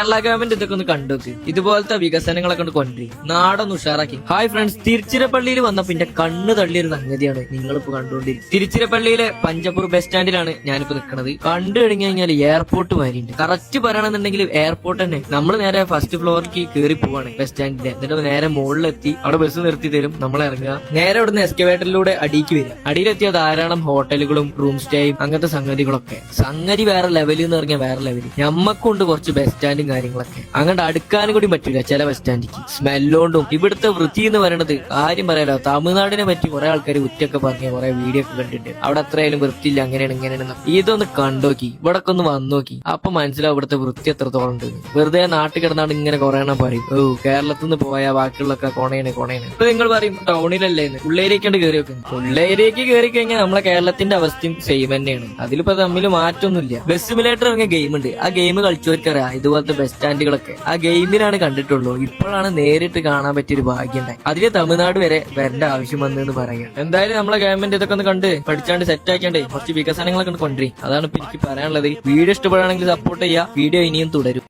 Kerala government ഇതൊക്കെ ഒന്ന് കണ്ടോക്ക്. ഇതുപോലത്തെ വികസനങ്ങളൊക്കെ കൊണ്ടുവരും, നാടൊന്ന് ഉഷാറാക്കി. ഹായ് ഫ്രണ്ട്സ്, തിരുച്ചിറപ്പള്ളിയിൽ വന്നപ്പോ എന്റെ കണ്ണ് തള്ളിയൊരു സംഗതിയാണ് നിങ്ങളിപ്പോ കണ്ടുകൊണ്ടിരിക്കുന്നത്. തിരുച്ചിറപ്പള്ളിയിലെ പഞ്ചപ്പൂർ ബസ് സ്റ്റാൻഡിലാണ് ഞാനിപ്പോ നിൽക്കുന്നത്. കണ്ടു കഴിഞ്ഞു കഴിഞ്ഞാൽ എയർപോർട്ട് മാരിയുണ്ട്. കറക്റ്റ് പറയണമെന്നുണ്ടെങ്കിൽ എയർപോർട്ട് തന്നെ. നമ്മൾ നേരെ ഫസ്റ്റ് ഫ്ലോറിലേക്ക് കയറി പോവാണ് ബസ് സ്റ്റാൻഡിന്റെ. എന്നിട്ട് നേരെ മുകളിലെത്തി അവിടെ ബസ് നിർത്തി തരും, നമ്മൾ ഇറങ്ങുക. നേരെ അവിടുന്ന് എസ്കവേറ്ററിലൂടെ അടിക്ക് വരിക. അടിയിലെത്തിയ ധാരാളം ഹോട്ടലുകളും റൂം സ്റ്റേയും അങ്ങനത്തെ സംഗതികളൊക്കെ. സംഗതി വേറെ ലെവലിൽ എന്ന് പറഞ്ഞാൽ വേറെ ലെവലിൽ. ഞമ്മക്കുണ്ട് കുറച്ച് ബസ് സ്റ്റാൻഡും കാര്യങ്ങളൊക്കെ. അങ്ങോട്ട് അടുക്കാനും കൂടി പറ്റില്ല ചില ബസ് സ്റ്റാൻഡിക്ക്. സ്മെല്ലോണ്ടും ഇവിടുത്തെ വൃത്തി എന്ന് പറയുന്നത് കാര്യം പറയാലോ. തമിഴ്നാടിനെ പറ്റി കുറെ ആൾക്കാർ കുറ്റൊക്കെ പറഞ്ഞ കുറെ വീഡിയോ ഒക്കെ കണ്ടിട്ട് അവിടെ അത്രയായാലും വൃത്തിയില്ല, അങ്ങനെയാണ് ഇങ്ങനെയാണ്. ഇതൊന്ന് കണ്ടോക്കി, ഇവിടൊക്കെ ഒന്ന് വന്നോക്കി, അപ്പൊ മനസ്സിലാവും ഇവിടുത്തെ വൃത്തി എത്രത്തോളം ഉണ്ട്. വെറുതെ നാട്ടിൽ കിടന്നാണ്ട് ഇങ്ങനെ കുറെ എണ്ണം പറയും, ഓ കേരളത്തിൽ നിന്ന് പോയാൽ ബാക്കിയുള്ളൊക്കെ കൊണയാണ്. ഇപ്പൊ നിങ്ങൾ പറയും ടൗണിലല്ലേ, ഉള്ളേരിയൊക്കെ കയറി വെക്കുന്നത്. ഉള്ളേരിയേക്ക് കയറി കഴിഞ്ഞാൽ നമ്മളെ കേരളത്തിന്റെ അവസ്ഥയും സെയിം തന്നെയാണ്. അതിലിപ്പോ തമ്മിൽ മാറ്റൊന്നുമില്ല. ബസ് സിമുലേറ്റർ ഇറങ്ങിയ ഗെയിം ഉണ്ട്, ആ ഗെയിം കളിച്ചവർക്കറിയാം ഇതുപോലത്തെ ബസ് സ്റ്റാൻഡുകളൊക്കെ. ആ ഗെയിമിലാണ് കണ്ടിട്ടുള്ളൂ. ഇപ്പോഴാണ് നേരിട്ട് കാണാൻ പറ്റിയൊരു ഭാഗ്യം ഉണ്ടായി. അതിന് തമിഴ്നാട് വരെ വരേണ്ട ആവശ്യം വന്നെന്ന് പറയാം. എന്തായാലും നമ്മളെ ഗവൺമെന്റ് ഇതൊക്കെ ഒന്ന് കണ്ട് പഠിച്ചാണ്ട് സെറ്റ് ആക്കിയാണ്ടേ കുറച്ച് വികസനങ്ങളൊക്കെ കൊണ്ടുവരും. അതാണ് ഇപ്പൊ എനിക്ക് പറയാനുള്ളത്. വീഡിയോ ഇഷ്ടപ്പെടുകയാണെങ്കിൽ സപ്പോർട്ട് ചെയ്യുക. വീഡിയോ ഇനിയും തുടരും.